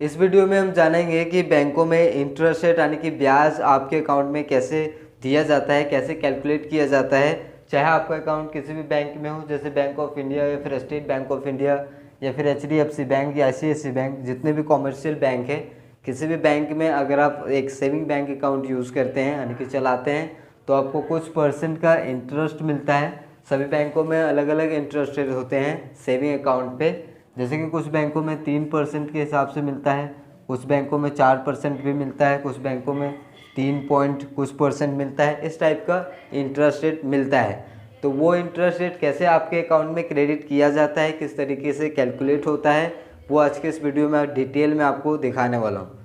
इस वीडियो में हम जानेंगे कि बैंकों में इंटरेस्ट रेट यानी कि ब्याज आपके अकाउंट में कैसे दिया जाता है, कैसे कैलकुलेट किया जाता है। चाहे आपका अकाउंट किसी भी बैंक में हो, जैसे बैंक ऑफ इंडिया या फिर स्टेट बैंक ऑफ इंडिया या फिर HDFC बैंक या ICICI बैंक, जितने भी कॉमर्शियल बैंक है, किसी भी बैंक में अगर आप एक सेविंग बैंक अकाउंट यूज़ करते हैं यानी कि चलाते हैं तो आपको कुछ % का इंटरेस्ट मिलता है। सभी बैंकों में अलग अलग इंटरेस्ट रेट होते हैं सेविंग अकाउंट पे, जैसे कि कुछ बैंकों में 3% के हिसाब से मिलता है, कुछ बैंकों में 4% भी मिलता है, कुछ बैंकों में 3 पॉइंट कुछ % मिलता है। इस टाइप का इंटरेस्ट रेट मिलता है। तो वो इंटरेस्ट रेट कैसे आपके अकाउंट में क्रेडिट किया जाता है, किस तरीके से कैलकुलेट होता है, वो आज के इस वीडियो में डिटेल में आपको दिखाने वाला हूँ।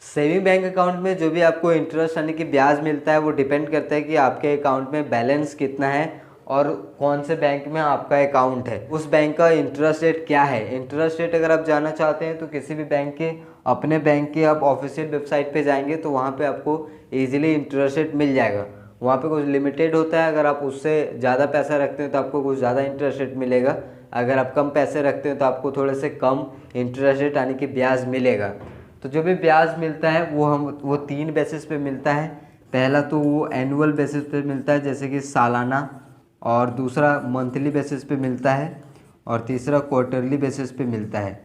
सेविंग बैंक अकाउंट में जो भी आपको इंटरेस्ट यानी कि ब्याज मिलता है वो डिपेंड करता है कि आपके अकाउंट में बैलेंस कितना है और कौन से बैंक में आपका अकाउंट है, उस बैंक का इंटरेस्ट रेट क्या है। इंटरेस्ट रेट अगर आप जानना चाहते हैं तो किसी भी बैंक के अपने बैंक के आप ऑफिशियल वेबसाइट पे जाएंगे तो वहाँ पे आपको ईजिली इंटरेस्ट रेट मिल जाएगा। वहाँ पे कुछ लिमिटेड होता है, अगर आप उससे ज़्यादा पैसा रखते हैं तो आपको कुछ ज़्यादा इंटरेस्ट रेट मिलेगा, अगर आप कम पैसे रखते हैं तो आपको थोड़े से कम इंटरेस्ट रेट यानी कि ब्याज मिलेगा। तो जो भी ब्याज मिलता है वो 3 बेसिस पे मिलता है। पहला तो वो एनुअल बेसिस पे मिलता है जैसे कि सालाना, और दूसरा मंथली बेसिस पे मिलता है, और तीसरा क्वार्टरली बेसिस पे मिलता है।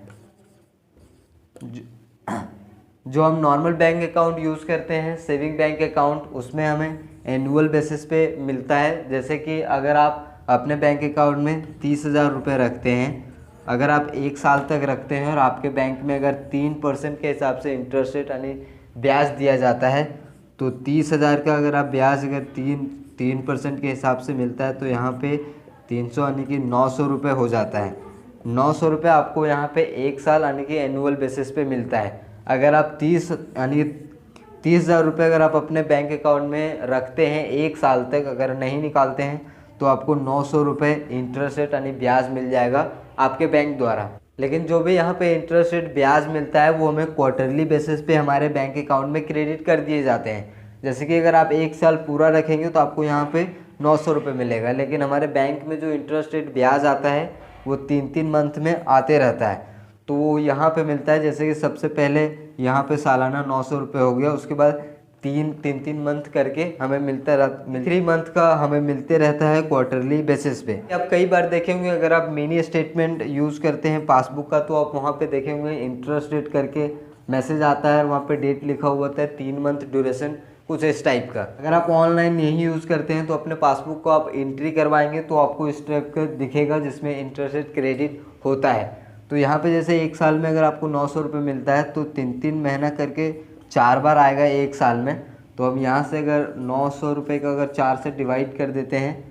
जो हम नॉर्मल बैंक अकाउंट यूज़ करते हैं सेविंग बैंक अकाउंट, उसमें हमें एनुअल बेसिस पे मिलता है। जैसे कि अगर आप अपने बैंक अकाउंट में 30,000 रुपये रखते हैं, अगर आप 1 साल तक रखते हैं और आपके बैंक में अगर 3% के हिसाब से इंटरेस्ट रेट यानी ब्याज दिया जाता है, तो 30,000 का अगर आप ब्याज अगर 3% के हिसाब से मिलता है तो यहाँ पे 300 यानी कि 900 रुपये हो जाता है। 900 रुपये आपको यहाँ पे 1 साल यानी कि एनुअल बेसिस पे मिलता है। अगर आप 30,000 रुपये अगर आप अपने बैंक अकाउंट में रखते हैं 1 साल तक, अगर नहीं निकालते हैं तो आपको 900 रुपये इंटरेस्ट रेट यानी ब्याज मिल जाएगा आपके बैंक द्वारा। लेकिन जो भी यहाँ पे इंटरेस्ट रेट ब्याज मिलता है वो हमें क्वार्टरली बेसिस पे हमारे बैंक अकाउंट में क्रेडिट कर दिए जाते हैं। जैसे कि अगर आप 1 साल पूरा रखेंगे तो आपको यहाँ पे 900 रुपये मिलेगा, लेकिन हमारे बैंक में जो इंटरेस्ट रेट ब्याज आता है वो 3-3 मंथ में आते रहता है। तो वो यहाँ पे मिलता है, जैसे कि सबसे पहले यहाँ पे सालाना 900 रुपये हो गया, उसके बाद 3 मंथ करके हमें मिलता रहता, 3 मंथ का हमें मिलते रहता है क्वार्टरली बेसिस पे। आप कई बार देखे होंगे अगर आप मिनी स्टेटमेंट यूज़ करते हैं पासबुक का, तो आप वहाँ पे देखे होंगे इंटरेस्ट रेट करके मैसेज आता है, वहाँ पे डेट लिखा हुआ होता है 3 मंथ ड्यूरेशन, कुछ इस टाइप का। अगर आप ऑनलाइन नहीं यूज़ करते हैं तो अपने पासबुक को आप एंट्री करवाएंगे तो आपको इस टाइप का दिखेगा जिसमें इंटरेस्ट रेट क्रेडिट होता है। तो यहाँ पे जैसे 1 साल में अगर आपको 900 रुपये मिलता है तो 3-3 महीना करके 4 बार आएगा 1 साल में। तो हम यहाँ से अगर 900 रुपये का अगर 4 से डिवाइड कर देते हैं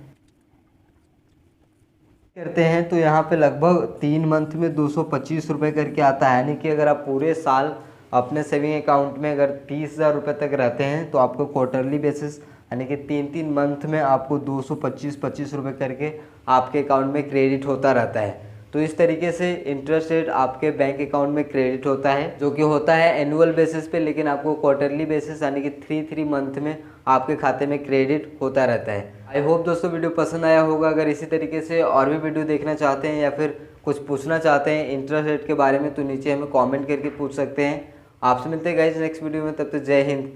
तो यहाँ पे लगभग 3 मंथ में 225 रुपये करके आता है। यानी कि अगर आप पूरे साल अपने सेविंग अकाउंट में अगर 30,000 रुपये तक रहते हैं तो आपको क्वार्टरली बेसिस यानी कि 3-3 मंथ में आपको 225 रुपये करके आपके अकाउंट में क्रेडिट होता रहता है। तो इस तरीके से इंटरेस्ट रेट आपके बैंक अकाउंट में क्रेडिट होता है, जो कि होता है एनुअल बेसिस पे, लेकिन आपको क्वार्टरली बेसिस यानी कि 3 मंथ में आपके खाते में क्रेडिट होता रहता है। आई होप दोस्तों वीडियो पसंद आया होगा। अगर इसी तरीके से और भी वीडियो देखना चाहते हैं या फिर कुछ पूछना चाहते हैं इंटरेस्ट रेट के बारे में तो नीचे हमें कॉमेंट करके पूछ सकते हैं। आपसे मिलते हैं गाइस नेक्स्ट वीडियो में, तब तक जय हिंद,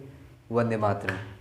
वंदे मातरम।